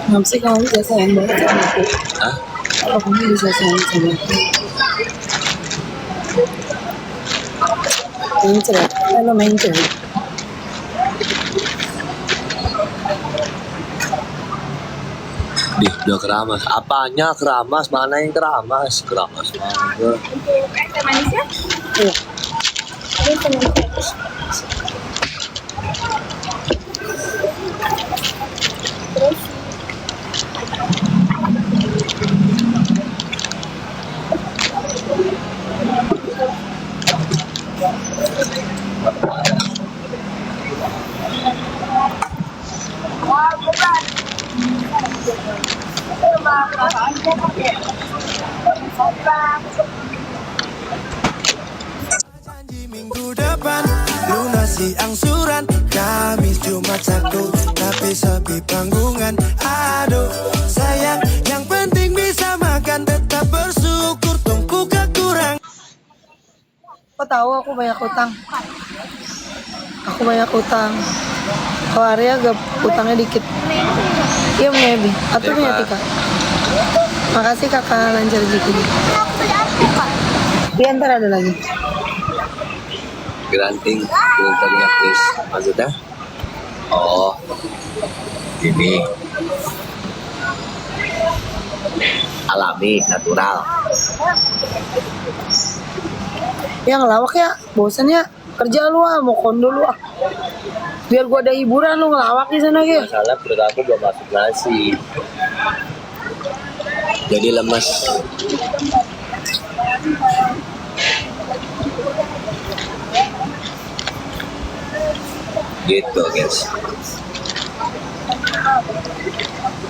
Kenapa sih kamu bisa sayang banget sama aku? Hah? Apa kamu bisa sayang sama aku? Pincer ya? Kan main cerita. Udah keramas. Apanya keramas? Mana yang keramas? Keramas banget. Untuk es teh manisnya? Iya. Ada es teh manis. Terus Janji minggu depan lunasi angsuran, Kamis Jumat Sabtu tapi sepi panggungan. Aduh sayang, yang penting bisa makan, tetap bersyukur tungku kekurang. Kok tahu aku banyak utang? Aku banyak utang. Kalau Arya gak utangnya dikit. Iya maybe. Atau punya Tika. Makasih kakak lancar gitu. Iya ntar ada lagi. Granting filternya please. Maksudnya? Oh, ini alami, natural. Ya ngelawak ya, bosan ya. Kerja lu ah, mau kondo lu ah. Biar gua ada hiburan lu ngelawak di sana gitu. Masalah perut aku belum masuk nasi. Jadi lemes. Gitu guys.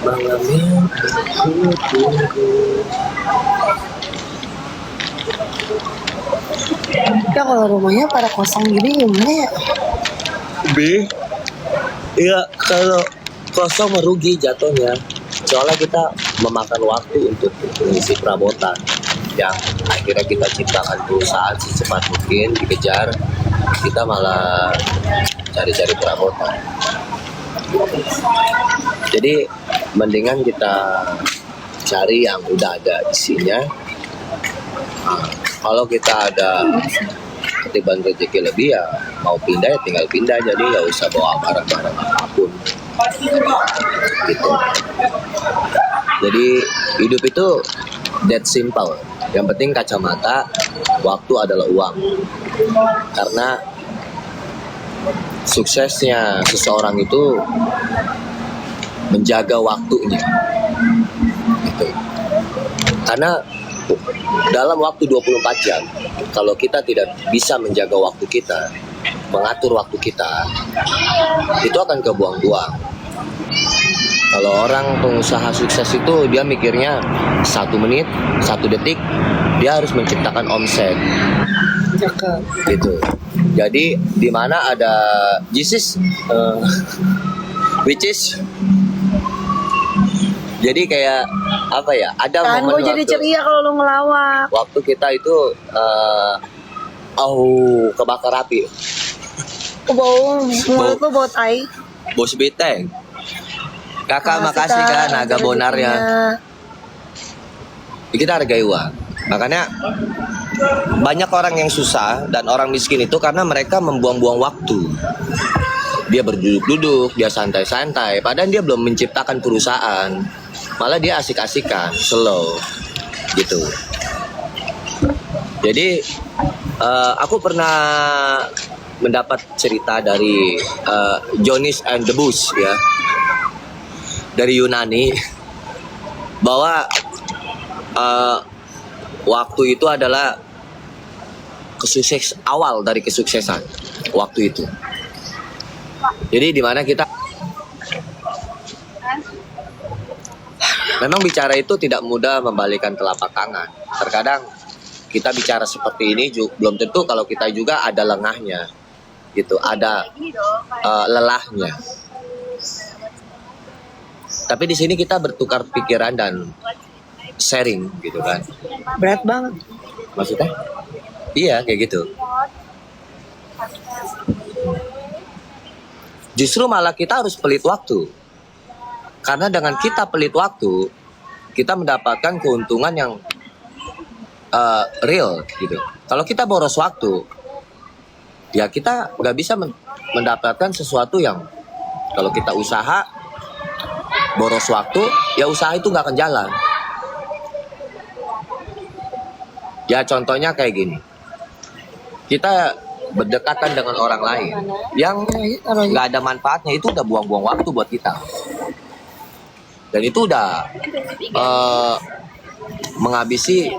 Malam yang aku tunggu. Ya kalau rumahnya pada kosong gini gimana ya? Iya, kalau kosong merugi jatuhnya. Soalnya kita memakan waktu untuk mengisi perabotan yang akhirnya kita ciptakan perusahaan secepat mungkin dikejar, kita malah cari-cari perabotan. Jadi mendingan kita cari yang udah ada isinya. Nah, kalau kita ada ketiban rezeki lebih ya mau pindah ya tinggal pindah, jadi nggak usah bawa barang-barang apapun gitu. Jadi hidup itu that simple. Yang penting kacamata, waktu adalah uang. Karena suksesnya seseorang itu menjaga waktunya gitu. Karena dalam waktu 24 jam kalau kita tidak bisa menjaga waktu kita, mengatur waktu kita, itu akan kebuang-buang. Kalau orang pengusaha sukses itu dia mikirnya 1 menit, 1 detik dia harus menciptakan omset gitu. Jadi di mana ada Jesus which is jadi kayak apa ya, ada Kan momen gue jadi waktu, ceria kalau lu ngelawak. waktu kita itu kebakar api. Bau mulut lu bau tai. Bos Biteng. Kakak makasih kan naga bonarnya. Kita hargai uang. Makanya banyak orang yang susah dan orang miskin itu karena mereka membuang-buang waktu. Dia berduduk-duduk, dia santai-santai, padahal dia belum menciptakan perusahaan. Malah dia asik-asikan, slow gitu. Jadi aku pernah mendapat cerita dari Jonis and the Bush ya, dari Yunani, bahwa waktu itu adalah awal dari kesuksesan waktu itu. Jadi di mana kita memang bicara itu tidak mudah membalikan telapak tangan. Terkadang kita bicara seperti ini belum tentu kalau kita juga ada lengahnya gitu, ada lelahnya. Tapi di sini kita bertukar pikiran dan sharing gitu kan. Berat banget. Maksudnya? Iya kayak gitu. Justru malah kita harus pelit waktu. Karena dengan kita pelit waktu, kita mendapatkan keuntungan yang real gitu. Kalau kita boros waktu, ya kita nggak bisa mendapatkan sesuatu yang kalau kita usaha boros waktu, ya usaha itu nggak akan jalan. Ya contohnya kayak gini, kita berdekatan dengan orang lain yang nggak ada manfaatnya, itu udah buang-buang waktu buat kita. Dan itu udah menghabisi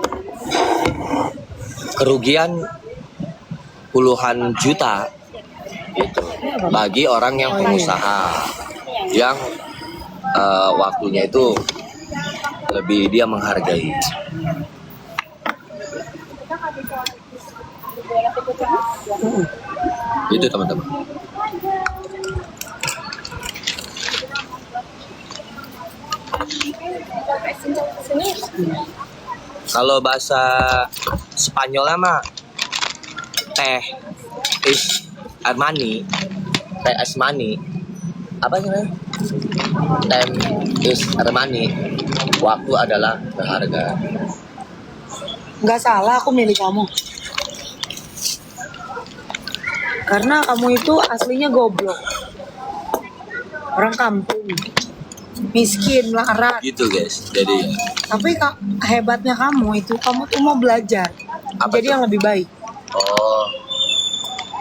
kerugian puluhan juta gitu bagi orang yang pengusaha yang waktunya itu lebih dia menghargai. Itu teman-teman. Kalau bahasa Spanyolnya mah teh is Armani, teh Asmani, apa sih namanya? Time is Armani, waktu adalah berharga. Nggak salah aku milih kamu. Karena kamu itu aslinya goblok. Orang kampung. Miskin, larat. Gitu guys. Jadi Tapi hebatnya kamu tuh mau belajar. Apa Jadi tuh? yang lebih baik. oh,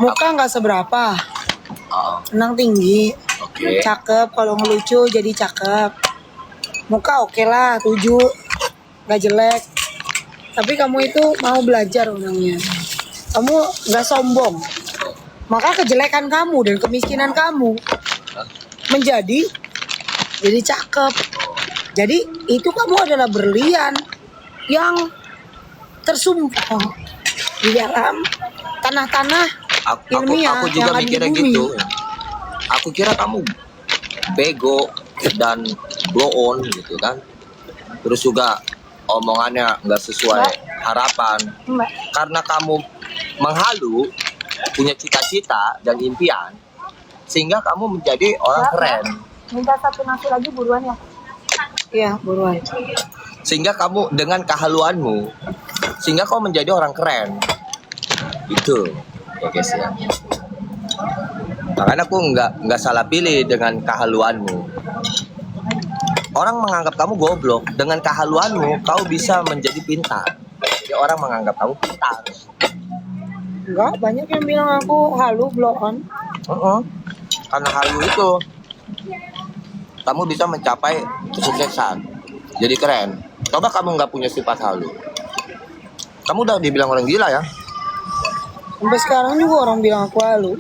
Muka nggak seberapa. oh Menang tinggi. oke. Cakep, kalau ngelucu jadi cakep. Muka oke lah, 7. Nggak jelek. Tapi kamu itu mau belajar orangnya. Kamu nggak sombong. Maka kejelekan kamu dan kemiskinan kamu menjadi cakep. Jadi itu kamu adalah berlian yang tersumpah di dalam tanah-tanah ilmiah Aku juga yang ada di mikirnya bumi. gitu. Aku kira kamu bego dan blow on gitu kan. Terus juga omongannya nggak sesuai harapan. Mbak, Karena kamu menghalu, punya cita-cita dan impian, sehingga kamu menjadi orang keren. Minta satu nasi lagi buruan ya. iya buruan. Sehingga kamu dengan kehaluanmu, sehingga kamu menjadi orang keren. Itu ya guys ya. Makanya aku nggak salah pilih dengan kehaluanmu. Orang menganggap kamu goblok, dengan kehaluanmu kau bisa menjadi pintar. Jadi orang menganggap kamu pintar. Enggak, banyak yang bilang aku halu blow on. Karena halu itu kamu bisa mencapai kesuksesan, jadi keren. Coba kamu nggak punya sifat halu, kamu udah dibilang orang gila ya. Sampai sekarang juga orang bilang aku halu.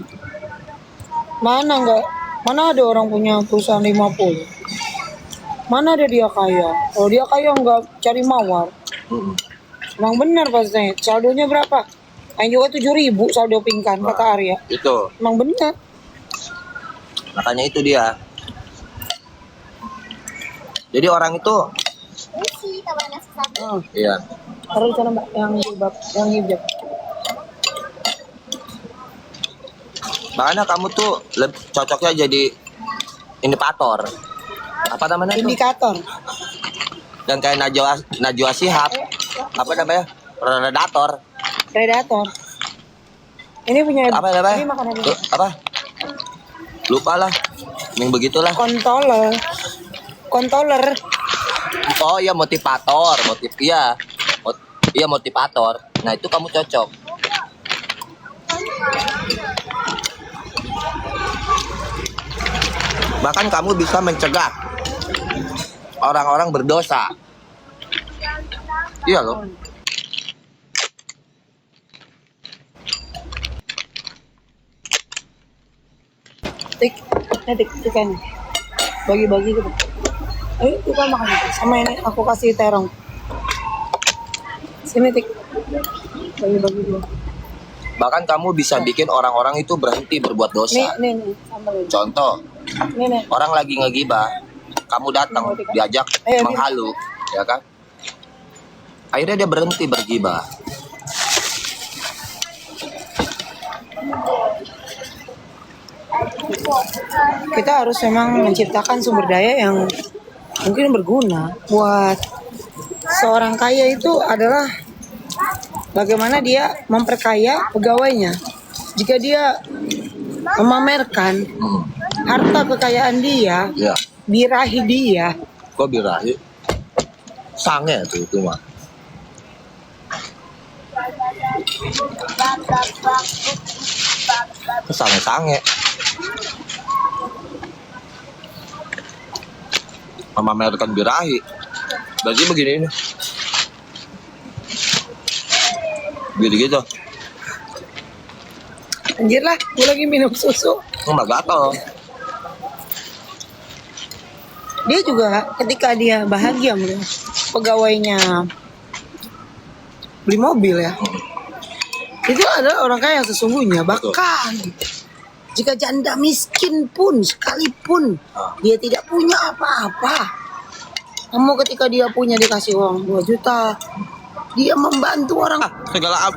Mana ada orang punya perusahaan 50. Mana ada dia kaya. Kalau dia kaya nggak cari mawar. Emang benar pasti. Saldonya berapa? Yang juga 7.000 saldo pingkan kata Arya. Itu Emang benar. makanya itu dia. Jadi orang itu Sih, tambahin nasi satu. iya, Taruh di sana mbak, yang hijab. makanya kamu tuh cocoknya jadi indikator, apa namanya itu? Indikator. Dan kayak Najwa Shihab, apa namanya, predator, Predator. Ini punya apa namanya? Ini makanan Tuh, apa? Lupa lah, yang begitulah. Controller. Oh iya, motivator, iya motivator. Nah itu kamu cocok. Bahkan kamu bisa mencegah orang-orang berdosa. Iya loh. Tik kan. Bagi-bagi gitu. Ayo kita makan itu. Sama ini aku kasih terong. Sini Tik. Bagi-bagi dulu. Bahkan kamu bisa bikin orang-orang itu berhenti berbuat dosa. Nih, sama ini. Contoh, Nih. orang lagi ngegibah, kamu datang diajak Ayo, menghalu, ya kan? Akhirnya dia berhenti bergibah. kita harus memang menciptakan sumber daya yang mungkin berguna buat seorang kaya. Itu adalah bagaimana dia memperkaya pegawainya. Jika dia memamerkan harta kekayaan dia, Ya. birahi dia, Kok birahi? Sange tuh itu mah. Sange-sange. Memamerkan birahi. Berarti begini nih. Gitu-gitu. anjir lah, gue lagi minum susu. Nggak gatel. Dia juga ketika dia bahagia melihat pegawainya beli mobil ya, itu adalah orang kaya yang sesungguhnya. Bahkan jika janda miskin pun sekalipun dia tidak punya apa-apa, namun ketika dia punya dikasih uang 2 juta, dia membantu orang. Segala